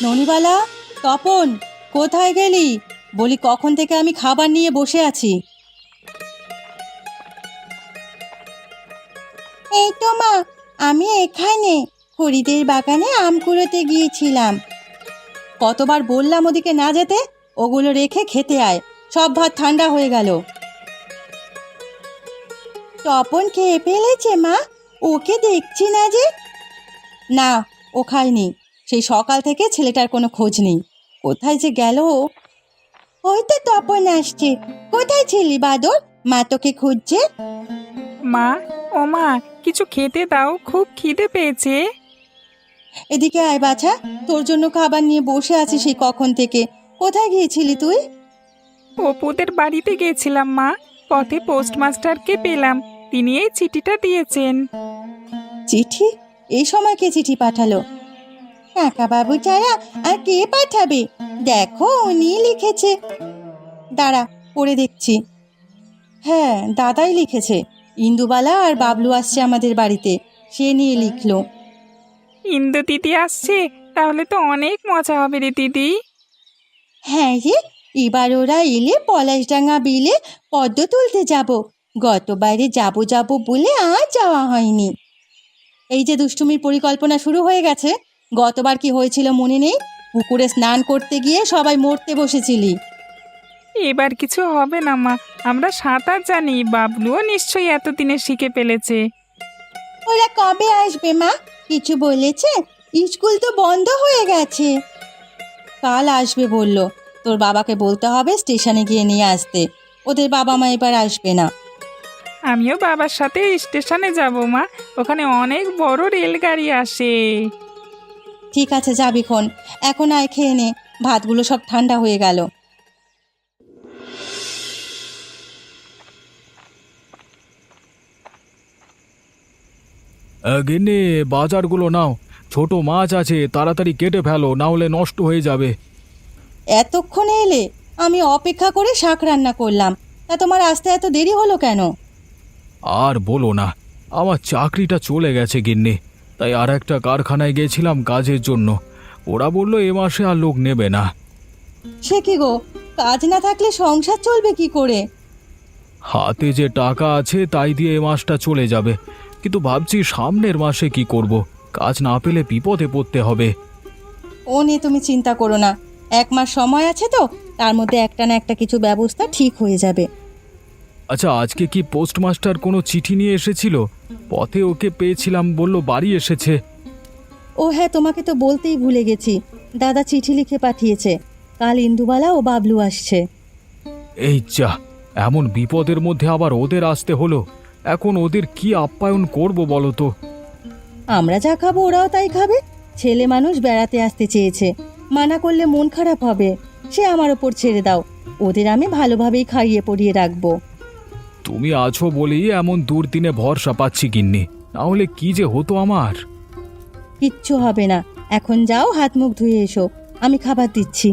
ননিবালা, তপন, কোথায় গেলি? বলি কখন থেকে আমি খাবার নিয়ে বসে আছি। এই তো মা, আমি এখানে হরিদের বাগানে আম কুড়োতে গিয়েছিলাম। কতবার বললাম ওদিকে না যেতে, ওগুলো রেখে খেতে আয়, সব ভাত ঠান্ডা হয়ে গেল। তপন খেয়ে ফেলেছে মা, ওকে দেখছি না যে। না, ও খায়নি। সেই সকাল থেকে ছেলেটার কোনো খোঁজ নেই, কোথায় যে গেল। ওই তো তপন আসছে। কোথায় ছিলি বাদর? মা তোকে খুঁজছে। মা, ও মা, কিছু খেতে দাও, খুব খিদে পেয়েছে। এদিকে আয় বাছা, তোর জন্য খাবার নিয়ে বসে আছি সেই কখন থেকে। কোথায় গিয়েছিলি তুই? অপুদের বাড়িতে গেছিলাম মা, পথে পোস্টমাস্টারকে পেলাম, তিনি এই চিঠিটা দিয়েছেন। চিঠি? এই সময় কে চিঠি পাঠালো? কাকা বাবু ছাড়া আর কে পাঠাবে? দেখো, উনি লিখেছে। দাঁড়া, পড়ে দেখছি। হ্যাঁ, দাদাই লিখেছে। ইন্দুবালা আর বাবলু আসছে আমাদের বাড়িতে, সে নিয়ে লিখলো। ইন্দু দিদি আসছে, তাহলে তো অনেক মজা হবে রে দিদি। হ্যাঁ রে, এবার ওরা এলে পলাশডাঙ্গা বিলে পদ্ম তুলতে যাব। গতবারে যাব যাব বলে আর যাওয়া হয়নি। এই যে দুষ্টুমির পরিকল্পনা শুরু হয়ে গেছে। গতবার কি হয়েছিল মনে নেই? পুকুরে স্নান করতে গিয়ে সবাই মরতে বসেছিলি। এবার কিছু হবে না মা, আমরা সাঁতার জানি, বাবলুও নিশ্চয়ই এতদিনে শিখে ফেলেছে। ওরা কবে আসবে মা? কিছু বলেছে? স্কুল তো বন্ধ হয়ে গেছে। কাল আসবে বলল। তোর বাবাকে বলতে হবে স্টেশনে গিয়ে নিয়ে আসতে। ওদের বাবা মা এবার আসবে না। আমিও বাবার সাথে স্টেশনে যাব মা, ওখানে অনেক বড় রেলগাড়ি আসে। ঠিক আছে, যাবি খন। এখন আয়, খেয়ে নে, ভাতগুলো সব ঠান্ডা হয়ে গেল। গিন্নি, বাজারগুলো নাও। ছোট মাছ আছে, তাড়াতাড়ি কেটে ফেলো, না হলে নষ্ট হয়ে যাবে। এতক্ষণে এলে? আমি অপেক্ষা করে শাক রান্না করলাম, তা তোমার আসতে এত দেরি হলো কেন? আর বলো না, আমার চাকরিটা চলে গেছে গিন্নি, তাই আর একটা কারখানায় গেছিলাম কাজের জন্য। ওরা বলল এ মাসে আর লোক নেবে না। সে কি গো, কাজ না থাকলে সংসার চলবে কি করে? হাতে যে টাকা আছে তাই দিয়ে এ মাসটা চলে যাবে, কিন্তু ভাবছি সামনের মাসে কি করব। কাজ না পেলে বিপদে পড়তে হবে। ও নিয়ে তুমি চিন্তা করো না, 1 মাস সময় আছে তো, তার মধ্যে একটা না একটা কিছু ব্যবস্থা ঠিক হয়ে যাবে। আচ্ছা, আজকে কি পোস্টমাস্টার কোনো চিঠি নিয়ে এসেছিল? পথে ওকে পেয়েছিলাম, বলল বাড়ি এসেছে। ও হ্যাঁ, তোমাকে তো বলতেই ভুলে গেছি। দাদা চিঠি লিখে পাঠিয়েছে, কাল ইন্দুবালা ও বাবলু আসছে। এই যা, এমন বিপদের মধ্যে আবার ওদের আসতে হলো। এখন ওদের কি আপ্যায়ন করব বলো তো? আমরা যা খাবো ওরাও তাই খাবে। ছেলে মানুষ বেড়াতে আসতে চেয়েছে, মানা করলে মন খারাপ হবে। সে আমার ওপর ছেড়ে দাও, ওদের আমি ভালোভাবেই খাইয়ে পরিয়ে রাখবো। তুমি আছো বলেই এমন দুর্দিনে ভরসা পাচ্ছি গিন্নি, না হলে কি যে হতো আমার। কিচ্ছু হবে না, এখন যাও হাত মুখ ধুয়ে এসো, আমি খাবার দিচ্ছি।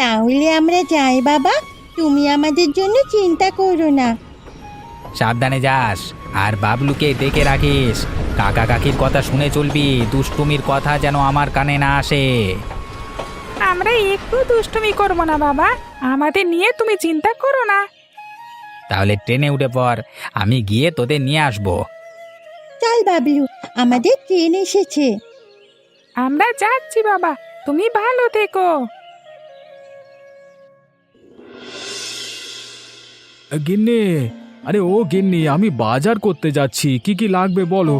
তাহলে আমরা যাই বাবা, তুমি আমাদের জন্য চিন্তা করো না। সাবধানে যাস, আর বাবলুকে দেখে রাখিস। কাকা কাকির কথা শুনে চলবি, দুষ্টুমির কথা যেন আমার কানে না আসে। আমরা একটু দুষ্টুমি করব না বাবা, আমাদের নিয়ে তুমি চিন্তা করো না। তাহলে ট্রেনে উঠে পড়, আমি গিয়ে তোদের নিয়ে আসবো। চল বাবলু, আমাদের ট্রেন এসেছে। আমরা যাচ্ছি বাবা, তুমি ভালো থেকো। গিন্নি, আরে ও গিন্নি, আমি বাজার করতে যাচ্ছি, কি কি লাগবে বলো?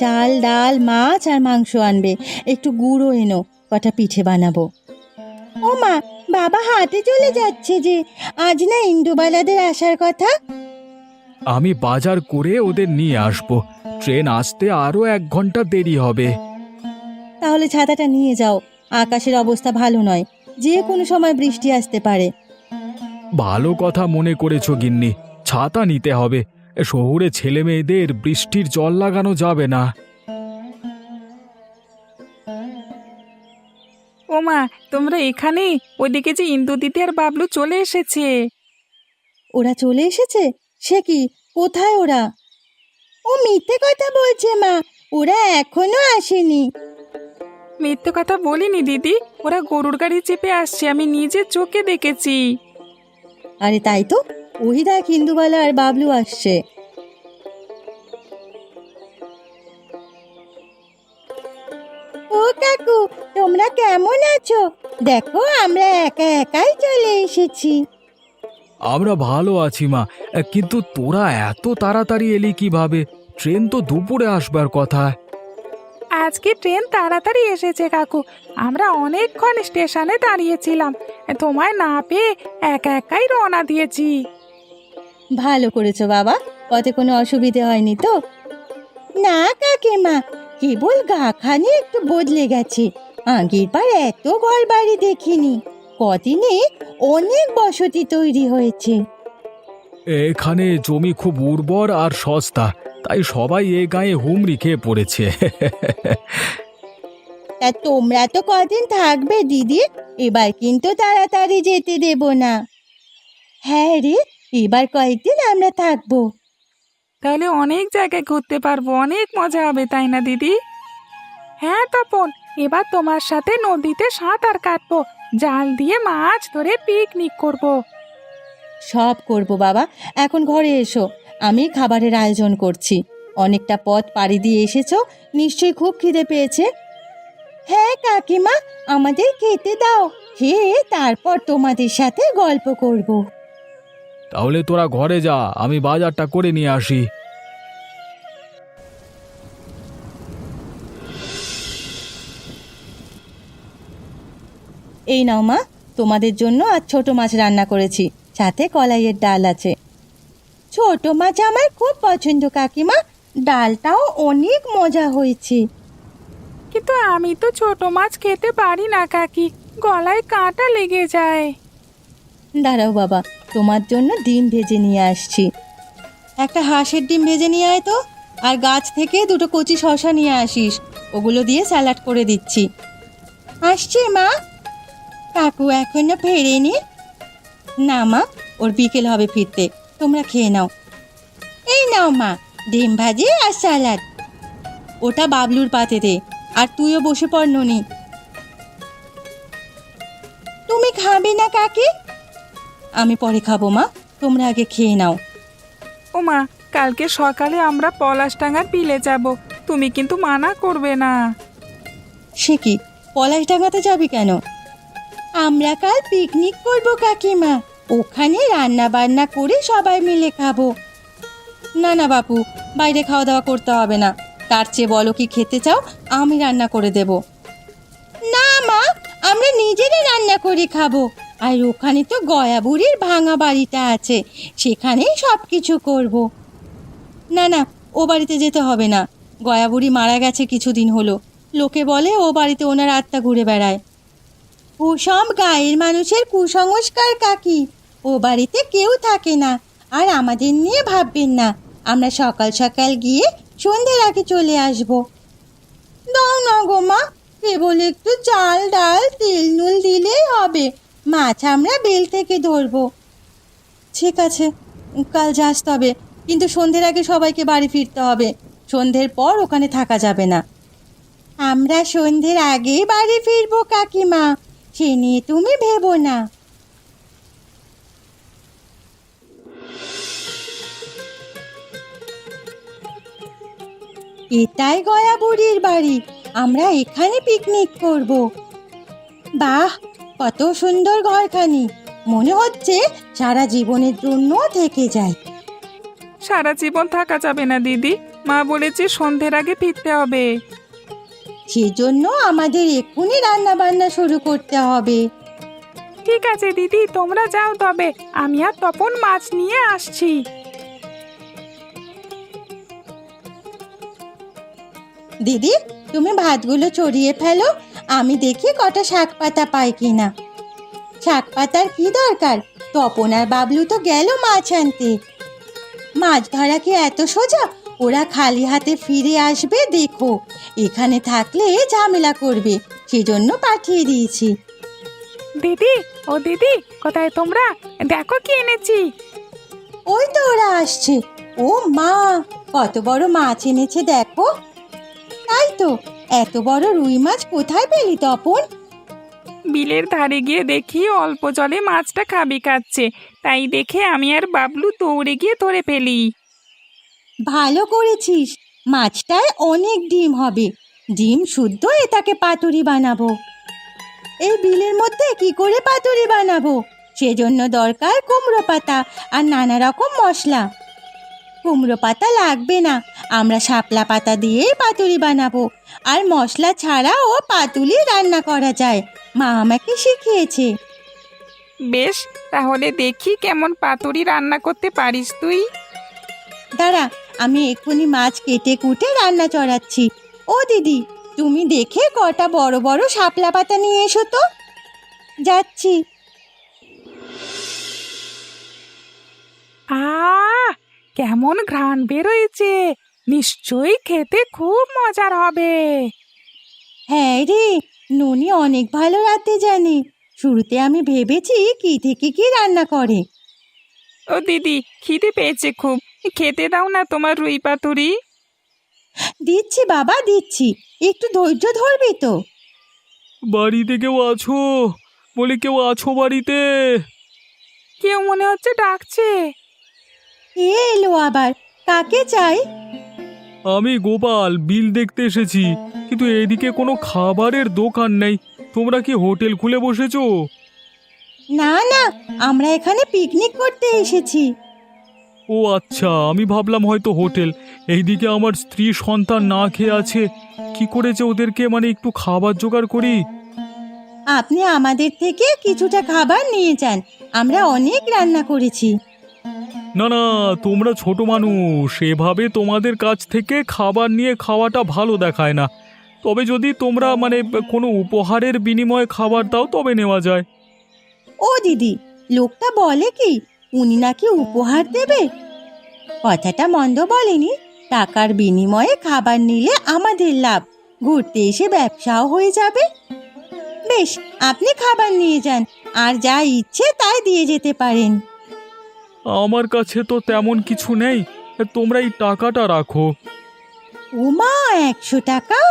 চাল, ডাল, মাছ আর মাংস আনবে, একটু গুঁড়ো এনো, কটা পিঠে বানাবো। ও মা, বাবা হাটে চলে যাচ্ছে যে, আজ না ইন্দুবালাদের আসার কথা। আমি বাজার করে ওদের নিয়ে আসবো, ট্রেন আসতে আরো 1 ঘন্টা দেরি হবে। তাহলে ছাতাটা নিয়ে যাও, আকাশের অবস্থা ভালো নয়, যে কোনো সময় বৃষ্টি আসতে পারে। ভালো কথা মনে করেছো গিন্নি, ছাতা নিতে হবে। শহুরে ছেলে মেয়েদের বৃষ্টির জল লাগানো যাবে না। ও মা, তোমরা এখানে? ওইদিকে যে ইন্দু দিদি আর বাবলু চলে এসেছে। ওরা চলে এসেছে? সে কি, কোথায় ওরা? ও মিথ্যে কথা বলছে মা, ওরা এখনো আসেনি। মিথ্যে কথা বলিনি দিদি, ওরা গরুর গাড়ি চেপে আসছে, আমি নিজের চোখে দেখেছি। আরে তাই তো, ওই দেখ ইন্দুবালা আর বাবলু আসছে। ও কাকু, তোমরা কেমন আছো? দেখো আমরা একা একাই চলে এসেছি। আমরা ভালো আছি মা, কিন্তু তোরা এত তাড়াতাড়ি এলি কিভাবে? ট্রেন তো দুপুরে আসবার কথা। আজকে ট্রেন তাড়াতাড়ি এসেছে কাকু, আমরা অনেকক্ষণ স্টেশনে দাঁড়িয়েছিলাম, তোমায় না পেয়ে একা একাই রওনা দিয়েছি। ভালো করেছো বাবা, পথে কোনো অসুবিধে হয়নি তো? না কাকিমা, কেবল গাখানে একটু বদলে গেছে। আগের বার এত ঘর বাড়ি দেখিনি, কদিনে অনেক বসতি তৈরি হয়েছে। এখানে জমি খুব উর্বর আর সস্তা, তাই সবাই এ গায়ে হুমড়ি খেয়ে পড়েছে। তা তোমরা তো কদিন থাকবে দিদি, এবার কিন্তু তাড়াতাড়ি যেতে দেব না। হ্যাঁ রে, এবার কয়েকদিন আমরা থাকবো। তাহলে অনেক জায়গায় ঘুরতে পারবো, অনেক মজা হবে, তাই না দিদি? হ্যাঁ তপন, এবার তোমার সাথে নদীতে সাঁতার কাটবো, জাল দিয়ে মাছ ধরে পিকনিক করব। সব করব বাবা, এখন ঘরে এসো, আমি খাবারের আয়োজন করছি। অনেকটা পথ পাড়ি দিয়ে এসেছো, নিশ্চয়ই খুব খিদে পেয়েছে। হ্যাঁ কাকিমা, আমাদের খেতে দাও, খেয়ে তারপর তোমাদের সাথে গল্প করব। তাহলে তোরা ঘরে যা, আমি বাজারটা করে নিয়ে আসি। এই নাও মা, তোমাদের জন্য আজ ছোট মাছ রান্না করেছি, সাথে কলাইয়ের ডাল আছে। ছোট মাছ আমার খুব পছন্দ কাকিমা, ডালটাও অনেক মজা হয়েছে। কিন্তু আমি তো ছোট মাছ খেতে পারি না কাকি, গলায় কাঁটা লেগে যায়। দাঁড়াও বাবা, তোমার জন্য ডিম ভেজে নিয়ে আসছি। একটা হাঁসের ডিম ভেজে নিয়ে আয় তো, আর গাছ থেকে দুটো কচি শসা নিয়ে আসিস, ওগুলো দিয়ে স্যালাড করে দিচ্ছি। আসছে মা। কাকু এখনো ফেরেনি? না মা, ওর বিকেল হবে ফিরতে, তোমরা খেয়ে নাও। এই নাও মা, ডিম ভাজি আর স্যালাড। ওটা বাবলুর পাতে দে, আর তুইও বসে পড় ননি। তুমি খাবে না কাকি? আমি পরে খাবো মা, তোমরা আগে খেয়ে নাও। ও মা, কালকে সকালে আমরা পলাশডাঙ্গার বিলে যাব, তুমি কিন্তু মানা করবে না। সে কি, পলাশডাঙ্গাতে যাবি কেন? আমরা কাল পিকনিক করব কাকিমা, ওখানে রান্না বান্না করে সবাই মিলে খাবো। না না বাপু, বাইরে খাওয়া দাওয়া করতে হবে না, তার চেয়ে বলো কি খেতে চাও, আমি রান্না করে দেব। না মা, আমরা নিজেরা রান্না করে খাবো, আর ওখানে তো গয়া বুড়ির ভাঙা বাড়িটা আছে, সেখানেই সব কিছু করব। না না, ও বাড়িতে যেতে হবে না, গয়া বুড়ি মারা গেছে কিছুদিন হলো, লোকে বলে ও বাড়িতে ওনার আত্মা ঘুরে বেড়ায়। ওসব গায়ের মানুষের কুসংস্কার কাকি, ও বাড়িতে কেউ থাকে না, আর আমাদের নিয়ে ভাববেন না, আমরা সকাল সকাল গিয়ে সন্ধ্যের আগে চলে আসব। দাও না গো মা, কেবল একটু চাল ডাল তেল নুন দিলেই হবে, মাছ আমরা বিল থেকে ধরবো। ঠিক আছে, কাল যাস তবে, কিন্তু সন্ধ্যের আগে সবাইকে বাড়ি ফিরতে হবে, সন্ধ্যের পর ওখানে থাকা যাবে না। আমরা সন্ধ্যের আগেই বাড়ি ফিরবো কাকিমা, সে নিয়ে তুমি ভেবো না। এটাই গয়া বুড়ির বাড়ি, আমরা এখানে পিকনিক করব। বাহ, কত সুন্দর ঘরখানি, মনে হচ্ছে সারা জীবনের জন্য থেকে যায়। সারা জীবন থাকা যাবে না দিদি, মা বলেছে সন্ধ্যের আগে ফিরতে হবে। সেজন্য আমাদের এক্ষুনি রান্না বান্না শুরু করতে হবে। ঠিক আছে দিদি, তোমরা যাও তবে, আমি আর তপন মাছ নিয়ে আসছি। দিদি, তুমি ভাতগুলো চড়িয়ে ফেলো, আমি দেখি কটা শাক পাতা পাই কিনা। শাক পাতার কি দরকার, তপন আর বাবলু তো গেল মাছ আনতে। মাছ ধরা কি এত সোজা? ওরা খালি হাতে ফিরে আসবে দেখো, এখানে থাকলে ঝামেলা করবে, সেজন্য পাঠিয়ে দিয়েছি। দিদি, ও দিদি, কোথায় তোমরা? দেখো কি এনেছি। ওই তো ওরা আসছে, ও মা, কত বড় মাছ এনেছে দেখো। তাই তো, এত বড় রুই মাছ কোথায় পেলি তপন? বিলের ধারে গিয়ে দেখি অল্প জলে মাছটা খাবি কাচ্ছে, তাই দেখে আমি আর বাবলু দৌড়ে গিয়ে ধরে ফেলি। ভালো করেছিস, মাছটায় অনেক ডিম হবে। ডিম শুদ্ধ এটাকে পাতুরি বানাবো। এই বিলের মধ্যে কি করে পাতুরি বানাবো? সেজন্য দরকার কুমড়ো পাতা আর নানা রকম মশলা। কুমড়ো পাতা লাগবে না, আমরা শাপলা পাতা দিয়েই পাতুরি বানাবো। আর মশলা ছাড়াও পাতুলি রান্না করা যায়, মা আমাকে শিখিয়েছে। বেশ, তাহলে দেখি কেমন পাতুরি রান্না করতে পারিস তুই। দাঁড়া, আমি এক্ষুনি মাছ কেটে কুটে রান্না চড়াচ্ছি। ও দিদি, তুমি দেখে কটা বড় বড় শাপলা পাতা নিয়ে এসো তো। যাচ্ছি। কেমন ঘ্রাণ বেরোয়েছে, নিশ্চয়ই খেতে খুব মজার হবে। হ্যাঁ রে, ননি অনেক ভালো রাঁধতে জানে। শুরুতে আমি ভেবেছি কি থেকে কি রান্না করে। ও দিদি, খিদে পেয়েছে খুব, খেতে দাও না তোমার রুই পাতুরি। দিচ্ছি বাবা, দিচ্ছি, একটু ধৈর্য ধরবি তো। বাড়িতে কেউ আছো? বলে কেউ আছো বাড়িতে? কেউ মনে হচ্ছে ডাকছে। এ এলো আবার, কাকে চাই? আমি গোপাল, বিল দেখতে এসেছি, কিন্তু এদিকে কোনো খাবারের দোকান নেই। তোমরা কি হোটেল খুলে বসেছো? না না, আমরা এখানে পিকনিক করতে এসেছি। ও আচ্ছা, আমি ভাবলাম হয়তো হোটেল। এইদিকে আমার স্ত্রী সন্তান না খেয়ে আছে, কি করেছে ওদেরকে মানে একটু খাবার জোগাড় করি। আপনি আমাদের থেকে কিছুটা খাবার নিয়ে যান, আমরা অনেক রান্না করেছি। না না, তোমরা ছোট মানুষ, এভাবে তোমাদের কাছ থেকে খাবার নিয়ে খাওয়াটা ভালো দেখায় না। তবে যদি তোমরা মানে কোনো উপহারের বিনিময়ে খাবার দাও তবে নেওয়া যায়। ও দিদি, লোকটা বলে কি উনি নাকি উপহার দেবে? কথাটা মন্দ বলেনি, টাকার বিনিময়ে খাবার নিলে আমাদের লাভ, ঘুরতে এসে ব্যবসাও হয়ে যাবে। বেশ, আপনি খাবার নিয়ে যান, আর যা ইচ্ছে তাই দিয়ে যেতে পারেন। আমার কাছে তো তেমন কিছু নেই, তোমরা এই টাকাটা রাখো। ওমা, 100 টাকা?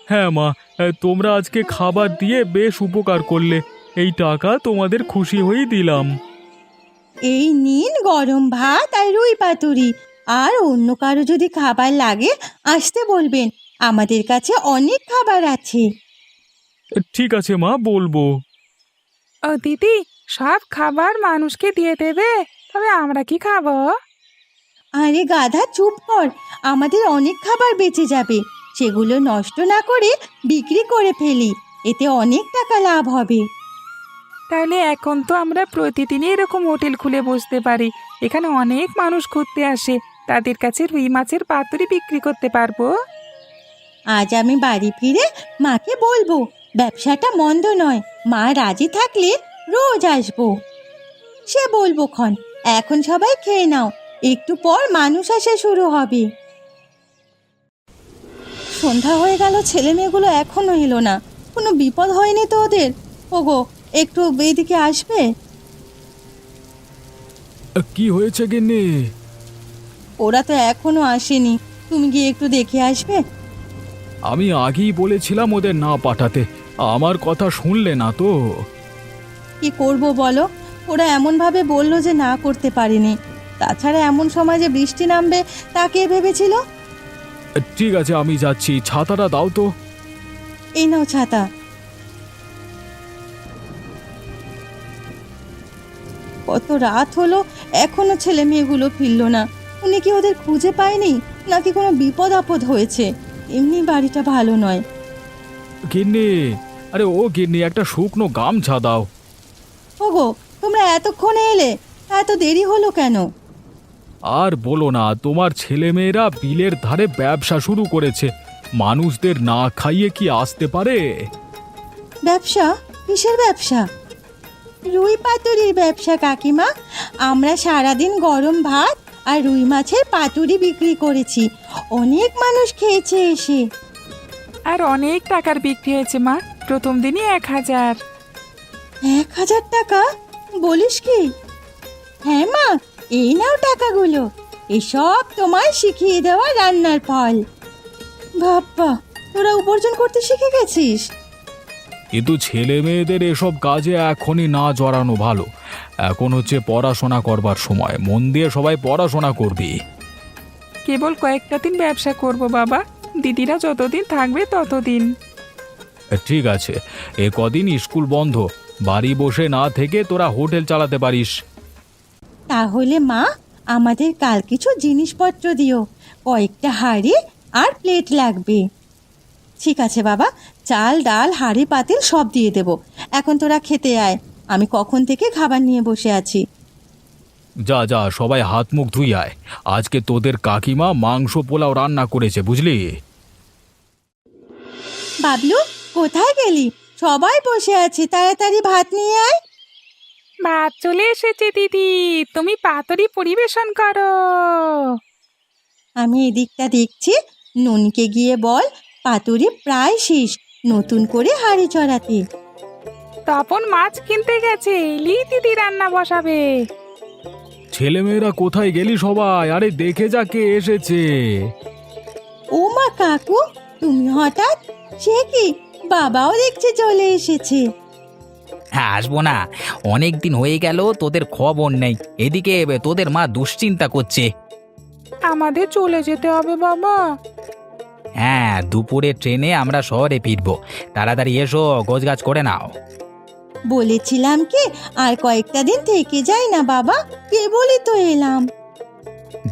হ্যাঁ মা, তোমরা আজকে খাবার দিয়ে বেশ উপকার করলে, এই টাকা তোমাদের খুশি হয়েই দিলাম। এই নিন গরম ভাত আর রুই পাতুরি। আর অন্য কারো যদি খাবার লাগে আসতে বলবেন, আমাদের কাছে অনেক খাবার আছে। ঠিক আছে মা, বলবো। ও দিদি, সব খাবার মানুষকে দিয়ে দেবে, তবে আমরা কি খাবো? আরে গাধা, চুপ কর, আমাদের অনেক খাবার বেঁচে যাবে। সেগুলো নষ্ট না করে বিক্রি করে ফেলি, এতে অনেক টাকা লাভ হবে। তাহলে এখন তো আমরা প্রতিদিনই এরকম হোটেল খুলে বসতে পারি। এখানে অনেক মানুষ ঘুরতে আসে, তাদের কাছে রুই মাছের পাতুরি বিক্রি করতে পারবো। আজ আমি বাড়ি ফিরে মাকে বলবো ব্যবসাটা মন্দ নয়, মা রাজি থাকলে রোজ আসবো। সে বলবো ক্ষণ, এখন সবাই খেয়ে নাও, একটু পর মানুষ আসা শুরু হবে। সন্ধ্যা হয়ে গেল, ছেলে মেয়েগুলো এখনো এলো না। কোনো বিপদ হয়নি তো ওদের? ওগো, একটু এদিকে আসবে? কি হয়েছে গিন্নি? ওরা তো এখনো আসেনি, তুমি গিয়ে একটু দেখে আসবে? আমি আগেই বলেছিলাম ওদের না পাঠাতে, আমার কথা শুনলে না তো। কি করব বলো, ওরা এমনভাবে বললো যে না করতে পারিনি। তাছাড়া এমন সময় যে বৃষ্টি নামবে তা কে ভেবেছিল? ঠিক আছে, আমি যাচ্ছি, ছাতাটা দাও তো। এই নাও ছাতা। কত রাত হলো, এখনো ছেলে মেয়েগুলো ফিরলো না। উনি কি ওদের খুঁজে পায়নি, নাকি কোনো বিপদ আপদ হয়েছে? এমনি বাড়িটা ভালো নয়। গিন্নি, আরে ও গিন্নি, একটা শুকনো গামছা দাও। ওগো, তোমরা এতক্ষণে এলে, এত দেরি হলো কেন? আর বলো না, তোমার ছেলেমেয়েরা বিলের ধারে ব্যবসা শুরু করেছে। মানুষদের না খাইয়ে কি আসতে পারে? ব্যবসা? কিসের ব্যবসা? রুই পাতুরির ব্যবসা কাকিমা। আমরা সারাদিন গরম ভাত আর রুই মাছের পাতুরি বিক্রি করেছি, অনেক মানুষ খেয়েছে এসে। আর অনেক টাকার বিক্রি হয়েছে মা, প্রথম দিনই 1000। 1000 টাকা? বলিস কি? হ্যাঁ মা, এই নাও টাকাগুলো, এসব তোমায় শিখিয়ে দেওয়া রান্নার ফল। বাপ্পা, তোরা উপার্জন করতে শিখে গেছিস। কিন্তু ছেলে মেয়েদের এসব কাজে এখনই না জড়ানো ভালো। এখন হচ্ছে পড়াশোনা করবার সময়, মন দিয়ে সবাই পড়াশোনা করবি। কেবল কয়েকটা দিন ব্যবসা করব বাবা, দিদিরা যতদিন থাকবে ততদিন। ঠিক আছে, এ কদিন স্কুল বন্ধ, বাড়ি বসে না থেকে তোরা হোটেল চালাতে পারিস। তাহলে মা, আমাদের কাল কিছু জিনিসপত্র দিও, কয়েকটা হাঁড়ি আর প্লেট লাগবে। ঠিক আছে বাবা, চাল ডাল হাঁড়ি পাতিল সব দিয়ে দেব। এখন তোরা খেতে আয়, আমি কখন থেকে খাবার নিয়ে বসে আছি। যা যা, সবাই হাত মুখ ধুই আয়। আজকে তোদের কাকিমা মাংস পোলাও রান্না করেছে, বুঝলি? বাবলু, কোথায় গেলি? সবাই বসে আছে, তাড়াতাড়ি ভাত নিয়ে আয়। ভাত চলে এসেছে দিদি, তুমি পাতুরি পরিবেশন করো। আমি এদিকটা দেখছি, ননিকে গিয়ে বল পাতুরি প্রায় শেষ, নতুন করে হাঁড়ি চড়াতে। তপন মাছ কিনতে গেছে, এলি দিদি রান্না বসাবে। ছেলেমেয়েরা কোথায় গেলি সবাই? আরে দেখে যা কে এসেছে। ও মা, কাকু তুমি হঠাৎ? সে কি, বাবাও দেখছে চলে এসেছে। হ্যাঁ, আসবো না, অনেক দিন হয়ে গেল, তোদের খবর নেই। এদিকে তোদের মা দুশ্চিন্তা করছে। আমাদের চলে যেতে হবে বাবা। হ্যাঁ, দুপুরে ট্রেনে আমরা শহরে ফিরবো। তাড়াতাড়ি এসো, গোছগাছ করে নাও। বলেছিলাম কি আর কয়েকটা দিন থেকে যাই না বাবা, কেবলই তো এলাম।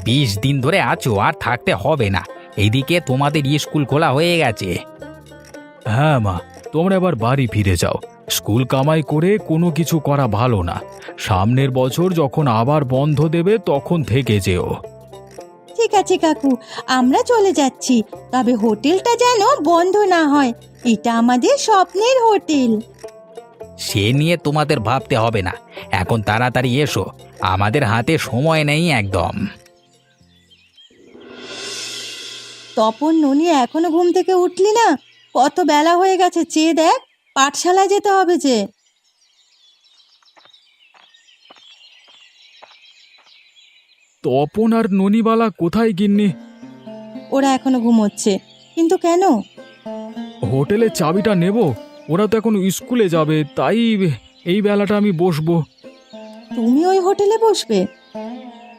20 দিন ধরে আছো, আর থাকতে হবে না। এদিকে তোমাদের স্কুল খোলা হয়ে গেছে। হ্যাঁ মা, তোমরা এবার বাড়ি ফিরে যাও। স্কুল কামাই করে কোনো কিছু করা ভালো না। সামনের বছর যখন আবার বন্ধ দেবে তখন থেকে যেও। ঠিক আছে কাকু, আমরা চলে যাচ্ছি, তবে হোটেলটা যেন বন্ধ না হয়। এটা আমাদের স্বপ্নের হোটেল। সে নিয়ে তোমাদের ভাবতে হবে না, এখন তাড়াতাড়ি এসো, আমাদের হাতে সময় নেই একদম। তপন, ননি এখনো ঘুম থেকে উঠলি না? কত বেলা হয়ে গেছে, চেয়ে দেখ, পাঠশালায় যেতে হবে যে। তপন আর ননিবালা কোথায় গিন্নি? ওরা এখনো ঘুমোচ্ছে, কিন্তু কেন? হোটেলের চাবিটা নেব, ওরা তো এখন স্কুলে যাবে, তাই এই বেলাটা আমি বসবো। তুমি ওই হোটেলে বসবে?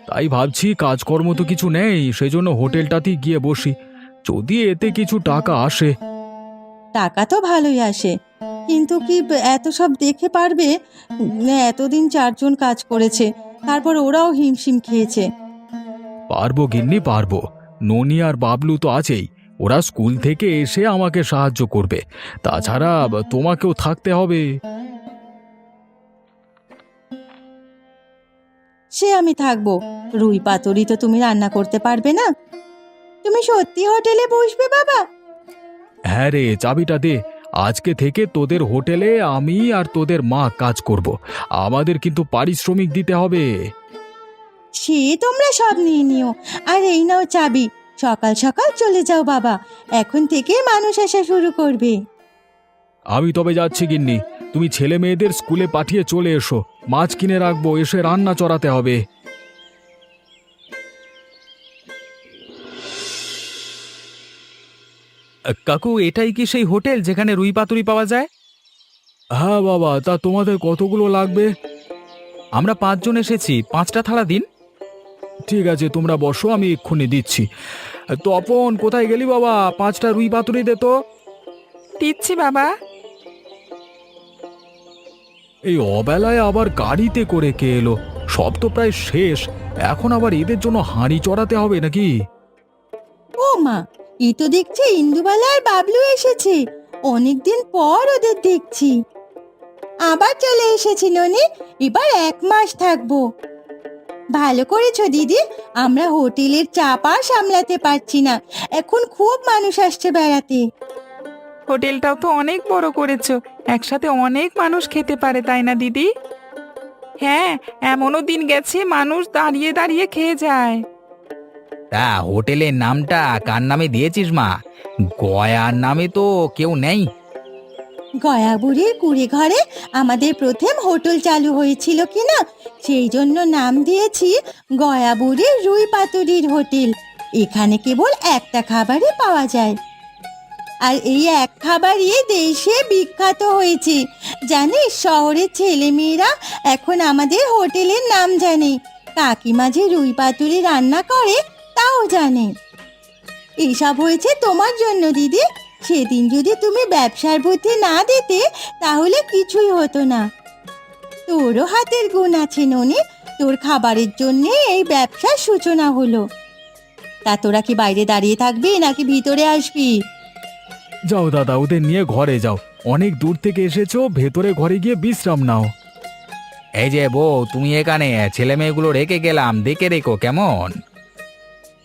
তাই ভাবছি, কাজকর্ম তো কিছু নেই, সেজন্য হোটেলটাতেই গিয়ে বসি, যদি এতে কিছু টাকা আসে। টাকা তো ভালোই আসে, কিন্তু কি এত সব দেখে পারবে? এতদিন 4 জন কাজ করেছে, তারপর ওরাও হিমশিম খেয়েছে। পারবো গিন্নি, পারবো। ননি আর বাবলু তো আছেই, ওরা স্কুল থেকে এসে আমাকে সাহায্য করবে। তাছাড়া তোমাকেও থাকতে হবে। সে আমি থাকবো, রুই পাতুরি তো তুমি রান্না করতে পারবে না। তুমি সত্যি হোটেলে বসবে বাবা? হ্যাঁ রে, চাবিটা দে। আজকে থেকে তোদের হোটেলে আমি আর তোদের মা কাজ করব। আমাদের কিন্তু পারিশ্রমিক দিতে হবে। সে তোমরা সব নিয়ে নিও, আর এই নাও চাবি। সকাল সকাল চলে যাও বাবা, এখন থেকে মানুষ আসা শুরু করবে। আমি তবে যাচ্ছি গিন্নি, তুমি ছেলে মেয়েদের স্কুলে পাঠিয়ে চলে এসো। মাছ কিনে রাখবো, এসে রান্না চড়াতে হবে। কাকু, এটাই কি সেই হোটেল যেখানে রুই পাতুরি পাওয়া যায়? হ্যাঁ বাবা, তা তোমাদের কতগুলো লাগবে? আমরা 5 জন এসেছি, 5টা থালা দিন। ঠিক আছে, তোমরা বসো, আমি এক্ষুনি দিচ্ছি। তপন, কোথায় গেলি বাবা? 5টা রুই পাতুরি দে তো। দিচ্ছি বাবা। এই অবেলায় আবার গাড়িতে করে কে এলো? সব তো প্রায় শেষ, এখন আবার এদের জন্য হাঁড়ি চড়াতে হবে নাকি? ও মা, এই তো দেখছি ইন্দুবালা আর বাবলু এসেছে। অনেকদিন পর ওদের দেখছি। আবার চলে এসেছি ননি, এবার 1 মাস থাকবো। ভালো করেছো দিদি, আমরা হোটেলের চাপ আর সামলাতে পারছি না, এখন খুব মানুষ আসছে বেড়াতে। হোটেলটাও তো অনেক বড় করেছো, একসাথে অনেক মানুষ খেতে পারে, তাই না দিদি? হ্যাঁ, এমনও দিন গেছে মানুষ দাঁড়িয়ে দাঁড়িয়ে খেয়ে যায়। তা হোটেলের নামটা কার নামে দিয়েছিস মা? গয়ার নামে তো কেউ নেই। গয়াবুড়ির কুড়ে ঘরে আমাদের প্রথম হোটেল চালু হয়েছিল কি না, সেই জন্য নাম দিয়েছি গয়াবুড়ির রুই পাতুরির হোটেল। এখানে কেবল একটা খাবারই পাওয়া যায়, আর এই এক খাবারই দেশে বিখ্যাত হয়েছে। জানিস, শহরের ছেলেমেয়েরা এখন আমাদের হোটেলের নাম জানে। কাকিমা যে রুই পাতুরি রান্না করে তাও জানে। এইসব হয়েছে তোমার জন্য দিদি। সেদিন যদি তুমি ব্যবসার বুদ্ধি না দিতে তাহলে কিছুই হতো না। তোরও হাতের গুণ আছে ননি, তোর খাবারের জন্য এই ব্যবসার সূচনা হলো। তা তোরা কি বাইরে দাঁড়িয়ে থাকবি নাকি ভিতরে আসবি? যাও দাদা, ওদের নিয়ে ঘরে যাও। অনেক দূর থেকে এসেছো, ভেতরে ঘরে গিয়ে বিশ্রাম নাও। এই যে বউ, তুমি এখানে, ছেলে মেয়েগুলো রেখে গেলাম, দেখে রেখো কেমন।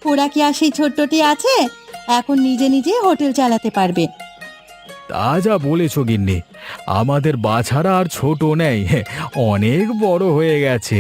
ওরা কি আর সেই ছোট্টটি আছে? এখন নিজে নিজে হোটেল চালাতে পারবে। তা যা বলেছ গিন্নি, আমাদের বাছারা আর ছোট নেই, অনেক বড় হয়ে গেছে।